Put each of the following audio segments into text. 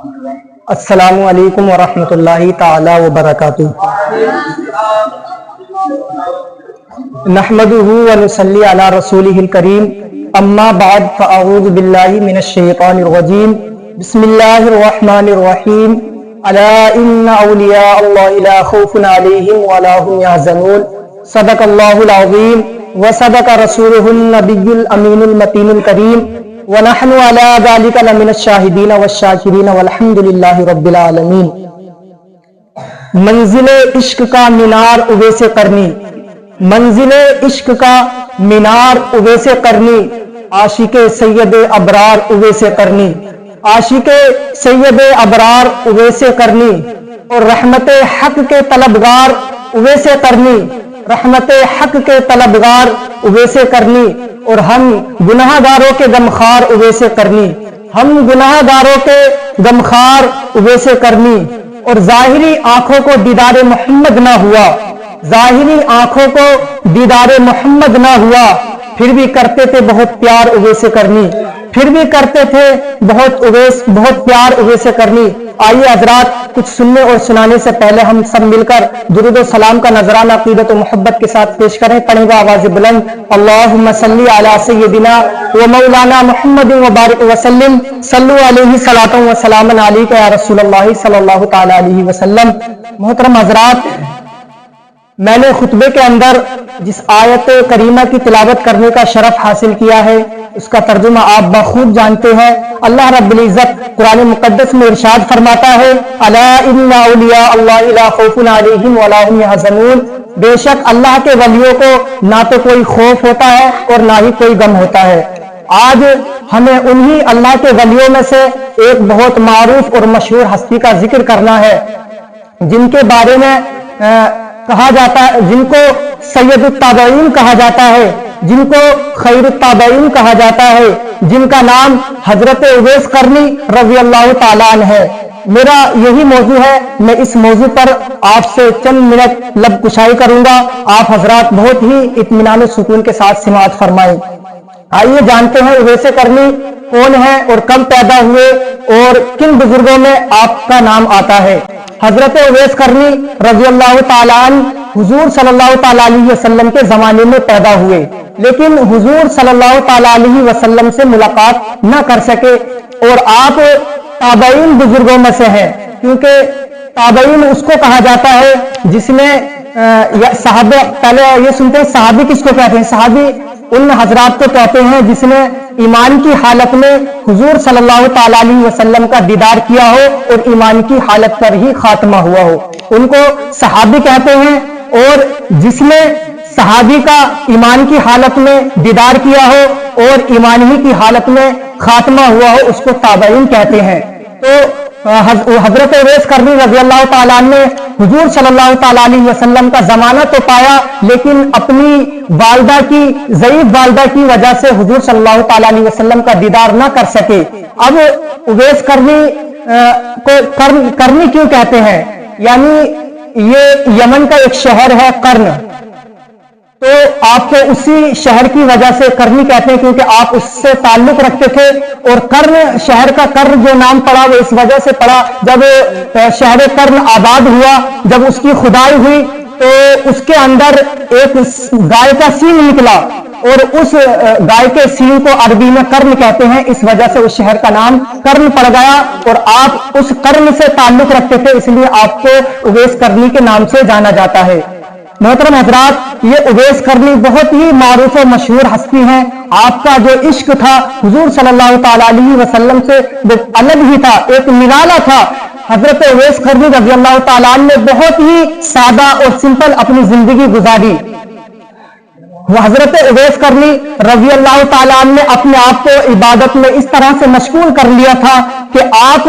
السلام علیکم ورحمۃ اللہ تعالی وبرکاتہ۔ نحمدہ ونصلی علی رسولہ الکریم، اما بعد فاعوذ باللہ من الشیطان الرجیم، بسم اللہ الرحمن الرحیم۔ الا ان اولیاء اللہ لا خوف علیہم ولا هم يحزنون، صدق اللہ العظیم وصدق رسولہ النبی الامین المتین الکریم، ونحن على ذلك لمن الشاہدین والشاکرین والحمد للہ رب العالمین۔ منزل عشق کا مینار اویس قرنی، منزل عشق کا مینار اویس قرنی، عاشق سید ابرار اویس قرنی، عاشق سید ابرار اویس قرنی، اور رحمت حق کے طلبگار اویس قرنی، رحمت حق کے طلبگار اویس قرنی، اور ہم گناہ گاروں کے غمخوار اویس قرنی، ہم گناہ گاروں کے غمخوار اویس قرنی۔ اور ظاہری آنکھوں کو دیدار محمد نہ ہوا، ظاہری آنکھوں کو دیدار محمد نہ ہوا، پھر بھی کرتے تھے بہت پیار اویس قرنی، پھر بھی کرتے تھے بہت پیار اویس قرنی۔ آئیے حضرات، کچھ سننے اور سنانے سے پہلے ہم سب مل کر درود و سلام کا نذرانہ عقیدت و محبت کے ساتھ پیش کریں۔ پڑھیں گا آواز بلند، اللہم صلی علی سیدنا و مولانا محمد وبارک وسلم، صلو علیہ صلاۃ و سلام علیک یا رسول اللہ صلی اللہ تعالی علیہ وسلم۔ محترم حضرات، میں نے خطبے کے اندر جس آیت کریمہ کی تلاوت کرنے کا شرف حاصل کیا ہے اس کا ترجمہ آپ بخوب جانتے ہیں۔ اللہ رب العزت قرآن مقدس میں ارشاد فرماتا ہے، الا ان اولیاء اللہ لا خوف علیہم ولا هم يحزنون، بے شک اللہ کے ولیوں کو نہ تو کوئی خوف ہوتا ہے اور نہ ہی کوئی غم ہوتا ہے۔ آج ہمیں انہی اللہ کے ولیوں میں سے ایک بہت معروف اور مشہور ہستی کا ذکر کرنا ہے جن کے بارے میں کہا جاتا ہے، جن کو سید التابعین کہا جاتا ہے، جن کو خیر التابعین کہا جاتا ہے، جن کا نام حضرت اویس قرنی رضی اللہ تعالیٰ عنہ ہے۔ میرا یہی موضوع ہے، میں اس موضوع پر آپ سے چند منٹ لب کشائی کروں گا، آپ حضرات بہت ہی اطمینان و سکون کے ساتھ سماعت فرمائیں۔ آئیے جانتے ہیں اویس قرنی کون ہے اور کب پیدا ہوئے اور کن بزرگوں میں آپ کا نام آتا ہے۔ حضرت اویس قرنی رضی اللہ تعالیٰ عنہ حضور صلی اللہ تعالیٰ علیہ وسلم کے زمانے میں پیدا ہوئے، لیکن حضور صلی اللہ تعالیٰ علیہ وسلم سے ملاقات نہ کر سکے، اور آپ تابعین بزرگوں میں سے ہیں، کیونکہ تابعین اس کو کہا جاتا ہے جس میں صحابہ، پہلے یہ سنتے ہیں صحابی کس کو کہتے ہیں؟ صحابی ان حضرات کو کہتے ہیں جس نے ایمان کی حالت میں حضور صلی اللہ تعالیٰ علیہ وسلم کا دیدار کیا ہو اور ایمان کی حالت پر ہی خاتمہ ہوا ہو، ان کو صحابی کہتے ہیں۔ اور جس نے صحابی کا ایمان کی حالت میں دیدار کیا ہو اور ایمان ہی کی حالت میں خاتمہ ہوا ہو اس کو تابعین کہتے ہیں۔ تو حضرت اویس قرنی رضی اللہ تعالیٰ عنہ نے حضور صلی اللہ تعالیٰ علیہ وسلم کا زمانہ تو پایا، لیکن اپنی والدہ کی، ضعیف والدہ کی وجہ سے حضور صلی اللہ تعالیٰ علیہ وسلم کا دیدار نہ کر سکے۔ اب اویس قرنی کو قرنی کیوں کہتے ہیں؟ یعنی یہ یمن کا ایک شہر ہے قرن، تو آپ کو اسی شہر کی وجہ سے قرنی کہتے ہیں کیونکہ آپ اس سے تعلق رکھتے تھے، اور قرن شہر کا قرن جو نام پڑا وہ اس وجہ سے پڑا، جب شہر قرن آباد ہوا، جب اس کی کھدائی ہوئی تو اس کے اندر ایک گائے کا سینگ نکلا، اور اس گائے کے سینگ کو عربی میں قرن کہتے ہیں، اس وجہ سے اس شہر کا نام قرن پڑ گیا، اور آپ اس قرن سے تعلق رکھتے تھے، اس لیے آپ کو اویس قرنی کے نام سے جانا جاتا ہے۔ محترم حضرات، یہ اویس قرنی بہت ہی معروف و مشہور ہستی ہیں۔ آپ کا جو عشق تھا حضور صلی اللہ تعالیٰ علیہ وسلم سے وہ الگ ہی تھا، ایک نرالا تھا۔ حضرت اویس قرنی رضی اللہ تعالیٰ عنہ نے بہت ہی سادہ اور سمپل اپنی زندگی گزاری۔ حضرت اویس قرنی رضی اللہ تعالیٰ عنہ نے اپنے آپ کو عبادت میں اس طرح سے مشغول کر لیا تھا کہ آپ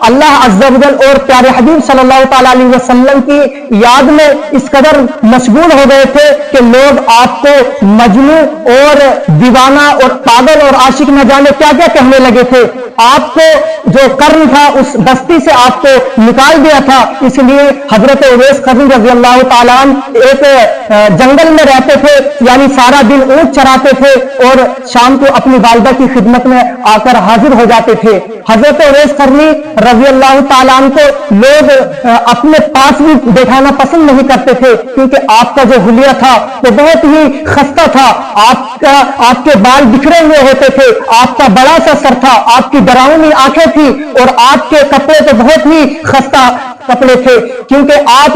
اللہ عز و جل اور پیارے حبیب صلی اللہ تعالیٰ علیہ وسلم کی یاد میں اس قدر مشغول ہو گئے تھے کہ لوگ آپ کو مجنون اور دیوانہ اور پاگل اور عاشق نہ جانے کیا کیا کہنے لگے تھے۔ آپ کو جو قرن تھا اس بستی سے آپ کو نکال دیا تھا، اس لیے حضرت اویس قرنی رضی اللہ تعالیٰ عنہ ایک جنگل میں رہتے تھے، یعنی سارا دن اونٹ چراتے تھے اور شام کو اپنی والدہ کی خدمت میں آ کر حاضر ہو جاتے تھے۔ حضرت اویس قرنی रजी अल्लाह ताला अन्हु को लोग अपने पास भी बैठाना पसंद नहीं करते थे, क्योंकि आपका जो हुलिया था वो बहुत ही खस्ता था। आपके बाल बिखरे हुए होते थे, आपका बड़ा सा सर था, आपकी डरावनी आंखें थी, और आपके कपड़े तो बहुत ही खस्ता कपड़े थे, क्योंकि आप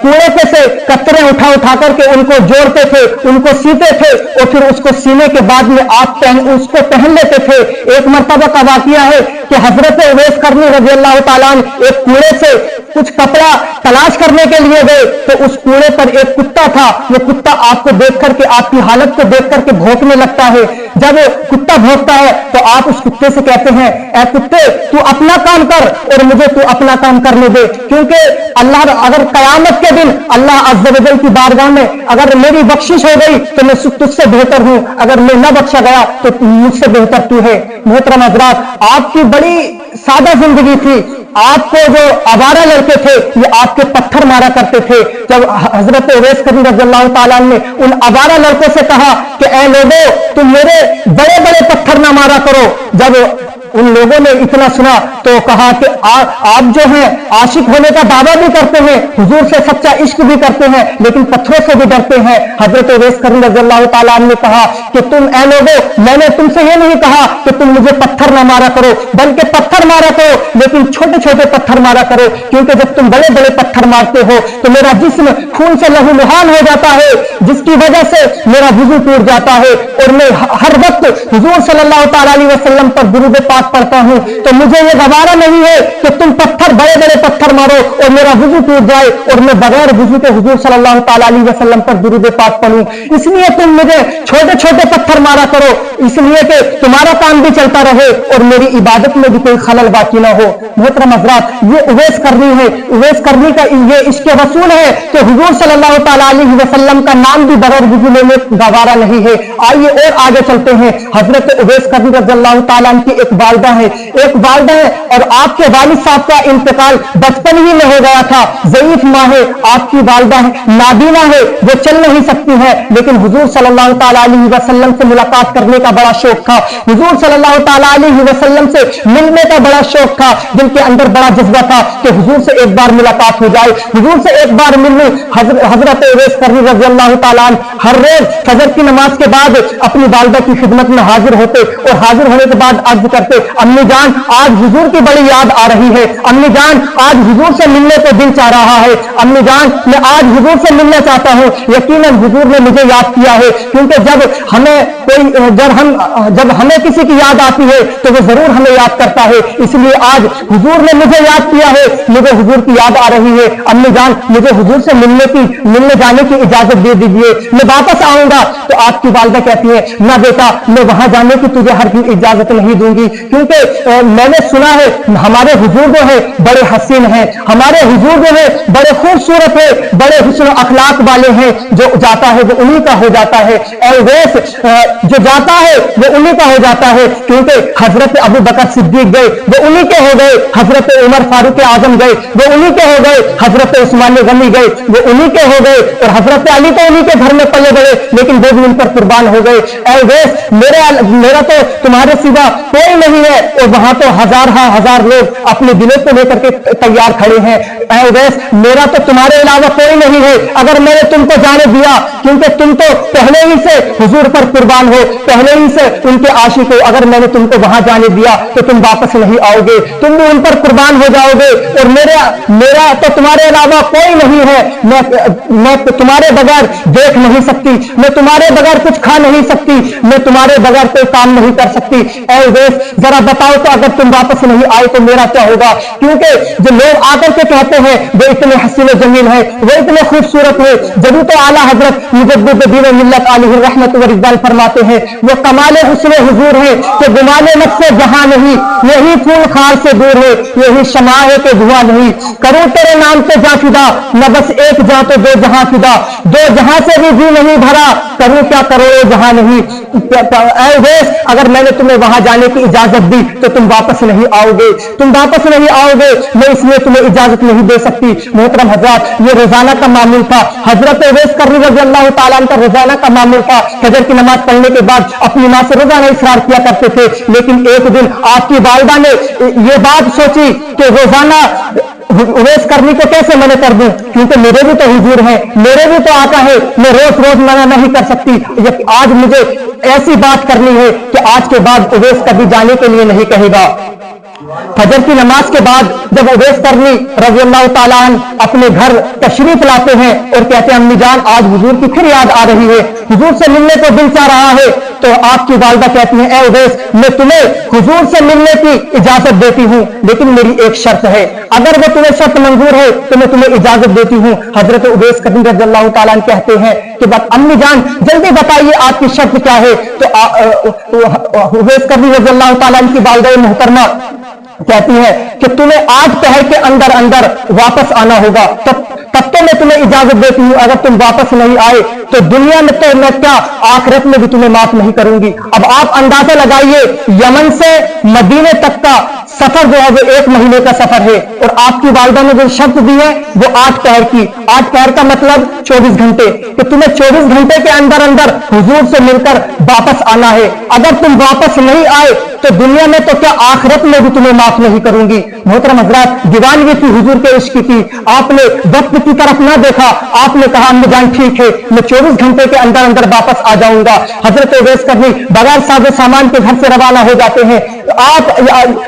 कूड़े पे से कतरे उठा उठा करके उनको जोड़ते थे, उनको सीते थे, और फिर उसको सीने के बाद में आप उसको पहन लेते थे। एक मर्तबा का वाकया है कि हजरत उवैस करनी रज़ी अल्लाह ताला अन्हु एक कूड़े से कुछ कपड़ा तलाश करने के लिए गए, तो उस कूड़े पर एक कुत्ता था। वो कुत्ता आपको देख करके, आपकी हालत को देख करके भौंकने लगता है। जब कुत्ता भौंकता है तो आप उस कुत्ते से कहते हैं, ऐ कुत्ते तू अपना काम कर और मुझे तू अपना काम करने दे, क्योंकि अल्लाह अगर कयामत के दिन अल्लाह अज़्ज़ व जल की बारगाह में अगर मेरी बख्शिश हो गई तो मैं तुझसे बेहतर हूं, अगर मैं न बख्शा गया तो मुझसे बेहतर तू है। मोहतरम हज़रात, आपकी बड़ी सादा जिंदगी थी। आपको जो आवारा लड़के थे ये आपके पत्थर मारा करते थे। जब हजरत उवैस करनी रज़ी अल्लाह ताला अन्हु ने उन आवारा लड़कों से कहा कि ऐ लोगों, तुम मेरे बड़े बड़े पत्थर ना मारा करो, जब उन लोगों ने इतना सुना तो कहा कि आप जो हैं आशिक होने का दावा भी करते हैं, हुजूर से सच्चा इश्क भी करते हैं, लेकिन पत्थरों से भी डरते हैं। हजरत उवैस करनी रज़ी अल्लाह ताला अन्हु ने कहा कि तुम ऐ लोगों, मैंने तुमसे ये नहीं कहा कि तुम मुझे पत्थर ना मारा करो, बल्कि पत्थर मारा करो, लेकिन छोटे छोटे पत्थर मारा करो, क्योंकि जब तुम बड़े बड़े पत्थर मारते हो तो मेरा जिस्म खून से लहूलुहान हो जाता है, जिसकी वजह से मेरा वुजू टूट जाता है, और मैं हर वक्त हुजूर सल्लल्लाहु ताला अलैहि वसल्लम पर दुरूद पाक पढ़ता हूं। तो मुझे ये गवारा नहीं है कि तुम पत्थर, बड़े बड़े पत्थर मारो और मेरा वुजू टूट जाए और मैं बगैर वुजू के हुजूर सल्लल्लाहु ताला अलैहि वसल्लम पर दुरूद पाक पढ़ूं। इसलिए तुम मुझे छोटे छोटे पत्थर मारा करो, इसलिए कि तुम्हारा काम भी चलता रहे और मेरी इबादत में भी कोई खलल बाकी ना हो। मोहतरम हज़रात, ये उवैस करनी है, उवैस करनी का ये इश्क रसूल है कि हुजूर सल्लल्लाहु ताला अलैहि वसल्लम का नाम भी बगैर वुजू में गवारा नहीं है। आइए और आगे चलते हैं। हजरत उवैस करनी रज़ी अल्लाह ताला अन्हु की एक वालिदा है, और आपके वालिद साहब का इंतकाल बचपन ही में हो गया था। ज़ईफ माँ है, आपकी वालिदा है, नाबीना है, वो चल नहीं सकती है, लेकिन हुजूर सल्लल्लाहु ताला अलैहि वसल्लम से मुलाकात करने का बड़ा शौक था, हुजूर सल्लल्लाहु ताला अलैहि वसल्लम से मिलने का बड़ा शौक था, जिनके अंदर बड़ा जज्बा था कि हुजूर से एक बार मुलाकात हो जाए, हुजूर से एक बार मिलने। हजरत उवैस करनी रज़ी अल्लाह ताला अन्हु हर रोज फजर की नमाज के बाद अपनी वालिदा की खिदमत में हाजिर होते, और हाजिर होने के बाद अर्ज करते, अम्मी जान आज हुजूर की बड़ी याद आ रही है, अम्मी जान आज हुजूर से मिलने को दिल चाह रहा है, अम्मी जान मैं आज हुजूर से मिलना चाहता हूँ। यकीनन हुजूर ने मुझे याद किया है, क्योंकि जब हमें किसी की याद आती है तो वो जरूर हमें याद करता है, इसलिए आज हुजूर ने मुझे याद किया है, मुझे हुजूर की याद आ रही है। अम्मी जान मुझे हुजूर से मिलने जाने की इजाजत दे दीजिए, मैं वापस आऊंगा। तो आपकी वालिदा कहती है, ना बेटा मैं वहां जाने की तुझे हर इजाजत नहीं दूंगी, क्योंकि मैंने सुना है हमारे हुजूर जो है बड़े हसीन हैं, हमारे हुजूर जो है बड़े खूबसूरत है, बड़े हुस्न अखलाक वाले हैं, जो जाता है वो उन्हीं का हो जाता है, और वैस जो जाता है वो उन्हीं का हो जाता है, क्योंकि हजरत अबू बकर सिद्दीक गए वो उन्हीं के हो गए, हजरत उमर फारूक आजम गए वो उन्हीं के हो गए, हजरत उस्मान गनी गए वो उन्हीं के हो गए, और हजरत अली तो उन्हीं के घर में पले गए, लेकिन वो भी उन पर कुर्बान हो गए। ऐ वैस मेरा तो तुम्हारे सिवा कोई नहीं है, और वहां तो हजार लोग अपने दिलों को लेकर के तैयार खड़े हैं। ऐ वैस मेरा तो तुम्हारे अलावा कोई नहीं है, अगर मैंने तुमको जाने दिया, क्योंकि तुम तो पहले ही से हुजूर पर कुर्बान हो, पहले ही से उनके आशिक हो, अगर मैंने तुमको वहां जाने दिया तो तुम वापस नहीं आओगे, तुम भी उन पर कुर्बान हो जाओगे, और मेरा तो तुम्हारे अलावा कोई नहीं है, मैं तुम्हारे बगैर देख नहीं सकती, मैं तुम्हारे बगैर कुछ खा नहीं सकती, मैं तुम्हारे बगैर कोई काम नहीं कर सकती। ऐ वैस जरा बताओ तो अगर तुम वापस नहीं आए तो मेरा क्या होगा, क्योंकि जो लोग आकर के कहते हैं वो इतने हसीन जमील है, वो इतने खूबसूरत है, जब तो आला हजरत मुजद्दिद दीन मिल्लत अलैहि रहमत व रिज़वान फरमाते हैं, वो कमाले हुस्न हुजूर है कि गुमाने नफ्से जहां नहीं, यही फूल खार से दूर है, यही शमा है कि धुआं नहीं, करूं तेरे नाम पे जा फिदा, न बस एक जा तो दो जहां फिदा, दो जहां से भी जी नहीं भरा, करूं क्या करोड़ों जहां नहीं। ऐ वैस अगर मैंने तुम्हें वहां जाने की इजाजत दी तो तुम वापस नहीं आओगे, तुम वापस नहीं आओगे, मैं इसलिए तुम्हें इजाजत नहीं दे सकती। मोहतरम हज़रात, ये रोजाना का मामूल था। हजरत उवैस करनी रज़ी अल्लाह अल्लाह ताला का रोजाना का मामूल था, फजर की नमाज पढ़ने के बाद अपनी माँ से रोजाना इसरार किया करते थे। लेकिन एक दिन आपकी वालिदा ने ये बात सोची कि रोजाना उवैस करनी को कैसे मना कर दूं, क्योंकि मेरे भी तो हुजूर हैं, मेरे भी तो आका है, मैं रोज रोज मना नहीं कर सकती। आज मुझे ऐसी बात करनी है कि आज के बाद उवैस कभी जाने के लिए नहीं कहेगा। फजर की नमाज के बाद जब उवैस करनी रज़ी अल्लाह ताला अन्हु अपने घर तशरीफ लाते हैं और कहते हैं अम्मी जान आज हुजूर की फिर याद आ रही है, हुजूर से मिलने को दिल चाह रहा है। तो आपकी वालिदा कहती हैं ए उवैस मैं तुम्हें हुजूर से मिलने की इजाजत देती हूं, लेकिन मेरी एक शर्त है, अगर वो तुम्हें शर्त मंजूर है तो मैं तुम्हें इजाजत देती हूं। हजरत उवैस करनी रज़ी अल्लाह ताला अन्हु कहते हैं कि बस अम्मी जान जल्दी बताइए आपकी शर्त क्या है। तो उवैस करनी रज़ी अल्लाह ताला अन्हु की वालिदा मोहतरमा कहती है कि तुम्हें आज पहर के अंदर अंदर वापस आना होगा, तब तो मैं तुम्हें इजाजत देती हूं। अगर तुम वापस नहीं आए तो दुनिया में तो मैं क्या आखिरत में भी तुम्हें माफ नहीं करूंगी। अब आप अंदाजा लगाइए, यमन से मदीने तक का सफर जो है वो 1 महीने का सफर है, और आपकी वालिदा ने जो शर्त दी है वो 8 पहर की। 8 पहर का मतलब 24 घंटे, कि तुम्हें 24 घंटे के अंदर अंदर हुजूर से मिलकर वापस आना है। अगर तुम वापस नहीं आए तो दुनिया में तो क्या आखिरत में भी तुम्हें माफ नहीं करूंगी। मोहतरम हजरात, दीवानगी थी हुजूर के इश्क की। आपने वक्त की तरफ ना देखा, आपने कहा अम्मी जान ठीक है मैं 24 घंटे के अंदर अंदर वापस आ जाऊंगा। हजरत उवैस करनी बगैर साजो सामान के घर से रवाना हो जाते हैं। आप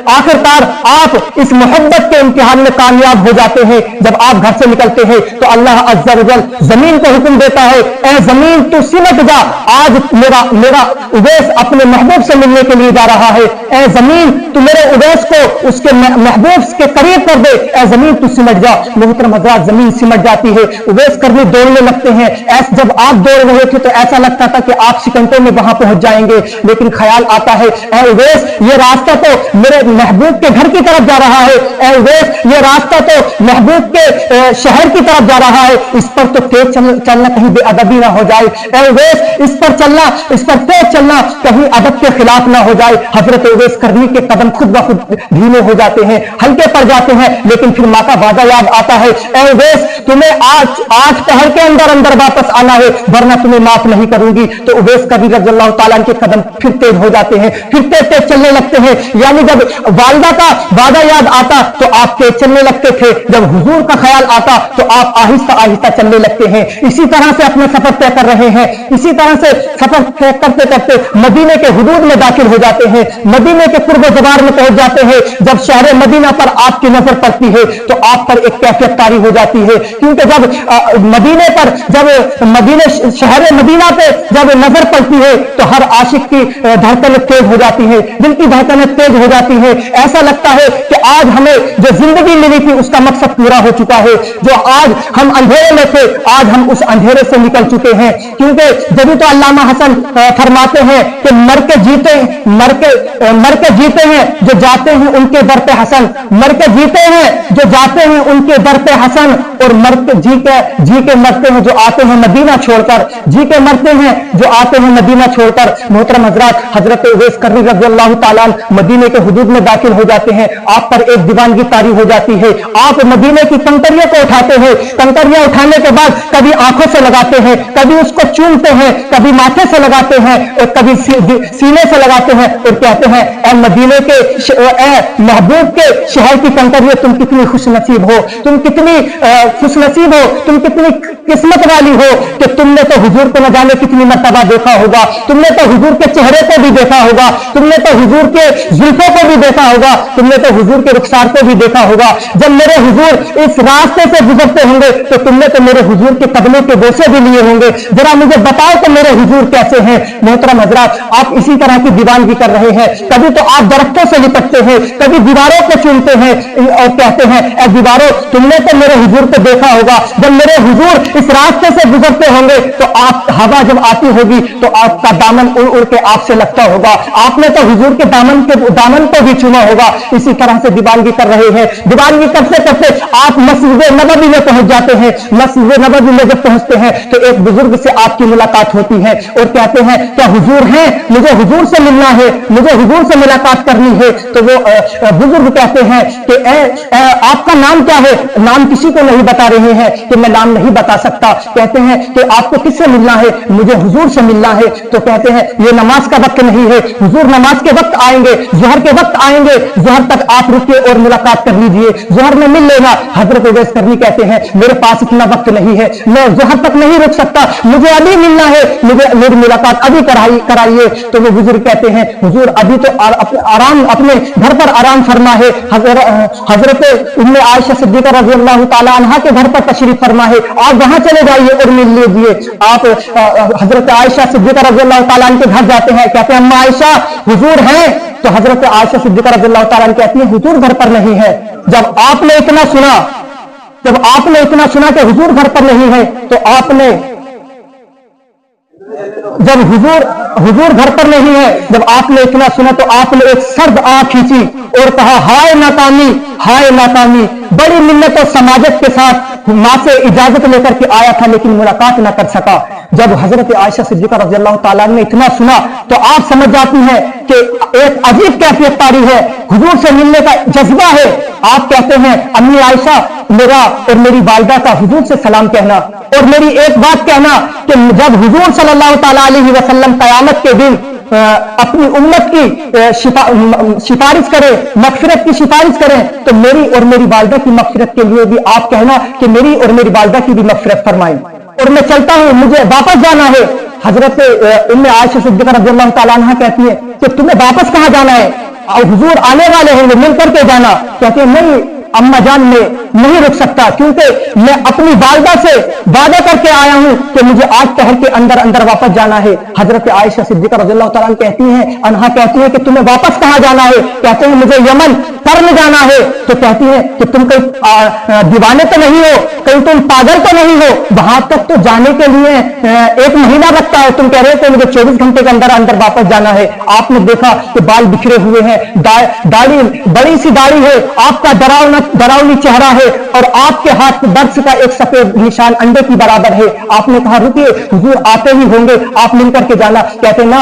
आखिरकार आप इस मोहब्बत के इम्तिहान में कामयाब हो जाते हैं। जब आप घर से निकलते हैं तो अल्लाह अज़्ज़ा व जल जमीन को हुक्म देता है ए जमीन तू सिमट जा, आज मेरा उवैस अपने महबूब से मिलने के लिए जा रहा है। ए जमीन तू मेरे उवैस को उसके महबूब के करीब कर दे, ए जमीन तू सिमट जा। मोहतरम हज़रात, जमीन सिमट जाती है, उवैस करनी दौड़ने लगते हैं। जब आप दौड़ रहे थे तो ऐसा लगता था कि आप सेकंडों में वहां पहुंच जाएंगे, लेकिन ख्याल आता है ए उवैस ये रास्ता तो मेरे महबूब के घर की तरफ जा रहा है, ए उवैस ये रास्ता तो महबूब के शहर की तरफ जा रहा है, इस पर तो तेज चलना कहीं बेअदबी ना हो जाए। ए उवैस इस पर तेज चलना कहीं अदब के खिलाफ ना हो जाए। हजरत उवैस करनी के कदम खुद ब खुद धीमे हो जाते हैं, हल्के पड़ जाते हैं, लेकिन फिर माँ का वादा याद आता है ए उवैस तुम्हें आज पहर के अंदर अंदर वापस आना है, वरना तुम्हें माफ नहीं करूंगी। तो उवैस करनी रज़ी अल्लाह ताला के कदम फिर तेज हो जाते हैं, फिर तेज चलने लगते हैं। यानी जब वालिदा का वादा याद आता तो आप तेज चलने लगते थे, जब हुजूर का ख्याल आता तो आप आहिस्ता आहिस्ता चलने लगते हैं। इसी तरह से अपना सफर तय कर रहे हैं, इसी तरह से सफर तय करते करते मदीने के हुदूद में दाखिल हो जाते हैं, मदीने के कुर्ब जबार में पहुंच जाते हैं। जब शहर मदीना पर आपकी नजर पड़ती है तो आप पर एक कैफियत तारी हो जाती है, क्योंकि जब शहर मदीना पे जब नजर पड़ती है तो हर आशिक की धड़कन तेज हो जाती है, दिल की धड़कन तेज हो जाती है। ऐसा लगता है कि आज हमें जो जिंदगी मिली थी उसका मकसद पूरा हो चुका है, जो आज हम अंधेरे में थे आज हम उस अंधेरे से निकल चुके हैं। क्योंकि जब तो अल्लामा हसन फरमाते हैं कि मर के जीते हैं जो जाते हैं उनके दर पे हसन, मर के जीते हैं जो जाते हैं उनके दर पे हसन, और मर के जी के मरते हैं जो आते हैं मदीना छोड़कर, जी के मरते हैं जो आते हैं मदीना छोड़कर। मोहतरम हजरात, हजरत उवैस करनी रज़ी अल्लाह ताला अन्हु मदीने के हुदूद में दाखिल हो जाते हैं। आप पर एक दीवानगी तारी हो जाती है, आप मदीने की कंकरियों को उठाते हैं, कंकरियां उठाने के बाद कभी आंखों से लगाते हैं, कभी उसको चूमते हैं, कभी माथे से लगाते हैं और कभी सीने से लगाते हैं और कहते हैं ए मदीने के महबूब के शहर की कंकरियों तुम कितनी खुशनसीब हो, तुम कितनी खुशनसीब हो, तुम कितनी किस्मत वाली हो कि तुमने तो हुजूर को न जाने कितनी मर्तबा देखा होगा, तुमने तो हुजूर के चेहरे को भी देखा होगा, तुमने तो हुजूर के जुल्फों को भी देखा होगा, तुमने तो हुजूर के रुखसार को भी देखा होगा। जब मेरे हुजूर इस रास्ते से गुजरते होंगे तो तुमने तो मेरे हुजूर के कदमों के बोसे भी लिए होंगे, जरा मुझे बताओ तो मेरे हुजूर कैसे हैं। मोहतरम हजरात, आप इसी तरह की दीवानगी कर रहे हैं। कभी तो आप दरख्तों से लिपटते हैं, कभी दीवारों को चूमते हैं और कहते हैं ए दीवारों तुमने तो मेरे हुजूर को देखा होगा, जब मेरे हुजूर इस रास्ते से गुजरते होंगे तो आप हवा जब आती होगी तो आपका दामन उड़ उड़ के आपसे लगता होगा, आपने तो हुजूर के दामन को भी चुना होगा। इसी तरह से दीवानगी कर रहे हैं। दीवानगी करते करते आप मस्जिद नबवी में पहुंच जाते हैं। मस्जिद नबवी में जब पहुंचते हैं तो एक बुजुर्ग से आपकी मुलाकात होती है और कहते हैं क्या हुजूर हैं, मुझे हुजूर से मिलना है, मुझे हुजूर से मुलाकात करनी है। तो वो बुजुर्ग कहते हैं कि आपका नाम क्या है? नाम किसी को नहीं बता रहे हैं कि मैं नाम नहीं बता सकता। कहते हैं कि आपको किससे मिलना है? मुझे हुजूर से मिलना है। तो कहते हैं ये नमाज का वक्त नहीं है, हुजूर नमाज के वक्त आएंगे, जोहर के वक्त आएंगे, जोहर तक आप रुकिए और मुलाकात कर लीजिए, जोहर में मिल लेना। हजरत उवैस करनी कहते हैं मेरे पास इतना वक्त नहीं है, मैं जोहर तक नहीं रुक सकता, मुझे अभी मिलना है, मुझे मेरी मुलाकात अभी कराइए। तो वो बुजुर्ग कहते हैं हुजूर अभी तो आराम, अपने घर पर आराम फरमा है। हजरत उम्मे आयशा सिद्दीका रज़ी अल्लाह ताला अन्हा के घर पर तशरीफ फरमा है, आप वहां चले जाइए और मिल लीजिए। आप हजरत आयशा सिद्दीका रज़ी अल्लाह ताला अन्हा के घर जाते हैं, कहते हैं अम्मा आयशा हुजूर हैं? तो हजरत आयशा सिद्दीका रज़ी अल्लाह ताला अन्हा कहती है हुजूर घर पर नहीं है। जब आपने इतना सुना कि हुजूर घर पर नहीं है, तो आपने जब हुजूर घर पर नहीं है, जब आपने इतना सुना तो आपने एक सर्द आंख खींची और कहा हाय नाकामी, हाय नाकामी। बड़ी मिन्नत और समाजत के साथ मां से इजाजत लेकर के आया था लेकिन मुलाकात ना कर सका। जब हजरत आयशा सिद्दीका रज़ी अल्लाह ताला ने इतना सुना तो आप समझ जाती हैं कि एक अजीब कैफियत तारी है, हुजूर से मिलने का जज्बा है। आप कहते हैं अम्मी आयशा मेरा और मेरी वालिदा का हुजूर से सलाम कहना और मेरी एक बात कहना कि जब हुजूर सल्लल्लाहु ताला अलैहि वसल्लम क़यामत के दिन अपनी उम्मत की सिफारिश करें, मग़फ़िरत की सिफारिश करें, तो मेरी और मेरी वालिदा की मग़फ़िरत के लिए भी आप कहना कि मेरी और मेरी वालिदा की भी मग़फ़िरत फरमाएं। और मैं चलता हूं, मुझे वापस जाना है। हजरत उम्मे आयशा सिद्दीका रज़ियल्लाहु ताला अन्हा कहती है कि तुम्हें वापस कहां जाना है? हुजूर आने वाले हैं, मिल करके जाना। कहते हैं नहीं अम्मा जान में नहीं रुक सकता, क्योंकि मैं अपनी वालिदा से वादा करके आया हूं कि मुझे आज पहर के अंदर अंदर वापस जाना है। हजरत आयशा सिद्दीका रज़ियल्लाहु ताला अन्हा कहती है कि तुम्हें वापस कहां जाना है? कहते हैं मुझे यमन कर्न जाना है। तो कहती है कि तुम कहीं दीवाने तो नहीं हो, कहीं तुम पागल तो नहीं हो? वहां तक तो जाने के लिए 1 महीना लगता है, तुम कह रहे थे मुझे 24 घंटे के अंदर अंदर वापस जाना है। आपने देखा कि बाल बिखरे हुए हैं, दाढ़ी बड़ी सी दाढ़ी है, आपका डरावनी चेहरा है और आपके हाथ में दर्द का एक सफेद निशान अंडे की बराबर है। आपने कहा रुकिए हुजूर आते ही होंगे, आप मिल करके जाना। कहते हैं ना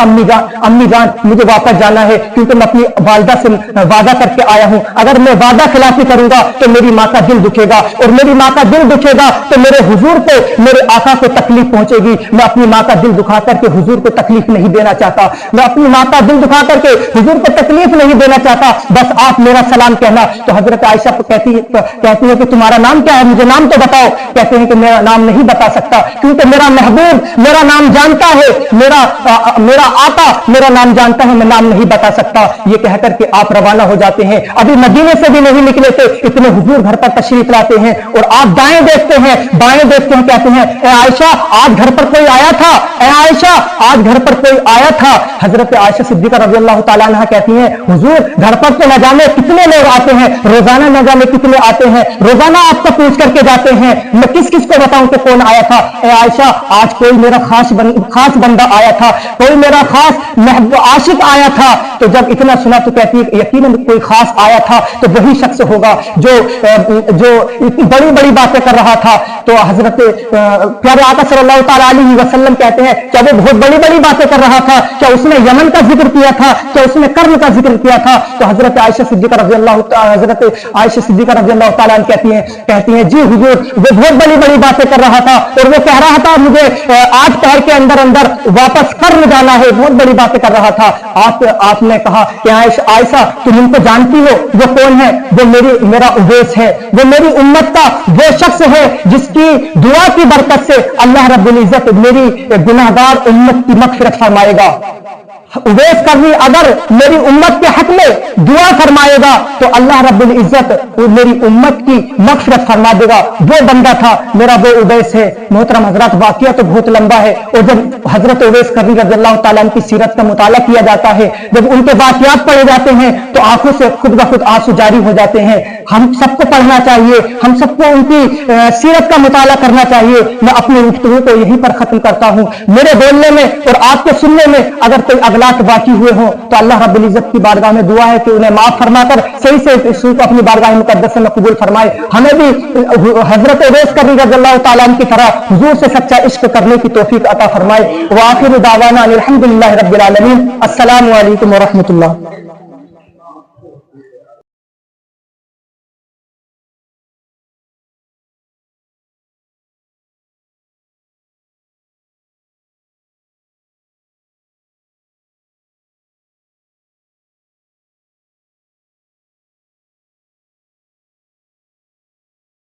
अम्मी जान मुझे वापस जाना है, क्योंकि मैं अपनी वालिदा से वादा करके आया हूं। अगर मैं वादा खिलाफी करूंगा तो मेरी मां का दिल दुखेगा और मेरी मां का दिल दुखेगा तो मेरे हुजूर को, मेरे आका को तकलीफ पहुंचेगी। मैं अपनी मां का दिल दुखा करके हुजूर को तकलीफ नहीं देना चाहता, मैं अपनी मां का दिल दुखा करके हुजूर को तकलीफ नहीं देना चाहता, बस आप मेरा सलाम कहना। तो हजरत आयशा कहती है कि तुम्हारा नाम क्या है, मुझे नाम तो बताओ। कहते हैं कि मेरा नाम नहीं बता सकता, क्योंकि मेरा महबूब मेरा नाम जानता है, मेरा आका मेरा नाम जानता है, मैं नाम नहीं बता सकता। ये कहकर के आप रवाना हो जाते हैं। अभी मदीने से भी नहीं निकले थे, इतने हुजूर घर पर तशरीफ लाते हैं और आप दाएं देखते हैं बाएं देखते हैं, कहते हैं ए आयशा आज घर पर कोई आया था, ए आयशा आज घर पर कोई आया था। हजरत आयशा सिद्दीका रज़ियल्लाहु ताला अन्हा कहती हैं हुजूर घर पर तो न जाने कितने लोग आते हैं, रोजाना न जाने कितने आते हैं, रोजाना आपको पूछ करके जाते हैं, मैं किस किस को बताऊं कि कौन आया था? ए आयशा आज कोई मेरा खास बंदा आया था, कोई मेरा खास आशिक आया था। तो जब इतना सुना तो कहती है यकीनन कोई खास आया था तो वही शख्स होगा जो इतनी बड़ी बड़ी बातें कर रहा था। तो हजरत प्यारे आका सल्लल्लाहु ताला अलैहि वसल्लम कहते हैं क्या वो बहुत बड़ी बड़ी बातें कर रहा था? क्या उसने यमन का जिक्र किया था? क्या उसने कर्म का जिक्र किया था? तो हजरत आयशा सिद्दीका रज़ियल्लाहु ताला कहती हैं जी हुजूर वो बहुत बड़ी बड़ी बातें कर रहा था और वो कह रहा था मुझे आज पहर के अंदर अंदर वापस कर्म जाना है, बहुत बड़ी बातें कर रहा था। आपने कहा कि आयशा तुम उनको जानती हो? वो कौन है? वो मेरा उवैस है, वो मेरी उम्मत का वो शख्स है जिसकी दुआ की बरकत से अल्लाह रब्बुल इज्जत मेरी गुनाहगार उम्मत की मग़फ़िरत फरमाएगा। उवैस करनी अगर मेरी उम्मत के हक में दुआ फरमाएगा तो अल्लाह रब्बुल इज्जत मेरी उम्मत की मग़फ़िरत फरमा देगा। वो बंदा था मेरा, वो उवैस है। मोहतरम हजरत वाक़या तो बहुत लंबा है और जब हजरत उवैस करनी रज़ियल्लाहु ताला अन्हु की सीरत का मुताला किया जाता है, जब उनके वाक़यात पढ़े जाते हैं तो आंखों से खुद ब खुद आंसू जारी हो जाते हैं। हम सबको पढ़ना चाहिए, हम सबको उनकी सीरत का मुताला करना चाहिए। मैं अपनी गुफ्तगू को यहीं पर खत्म करता हूं। मेरे बोलने में और आपके सुनने में अगर कोई अगला गुनाह बाकी हुए हों तो अल्लाह रब्बुल इज्जत की बारगाह में दुआ है कि उन्हें माफ फरमा कर सही से इस को अपनी बारगाह मुकद्दस में कबूल फरमाए। हमें भी हजरत उवैस करनी रज़ियल्लाहु ताला अन्हु की तरह हुजूर से सच्चा इश्क करने की तौफीक अता फरमाए। व आखिर दावाना अल्हम्दुलिल्लाहि रब्बिल आलमीन। अस्सलामु अलैकुम व रहमतुल्लाह।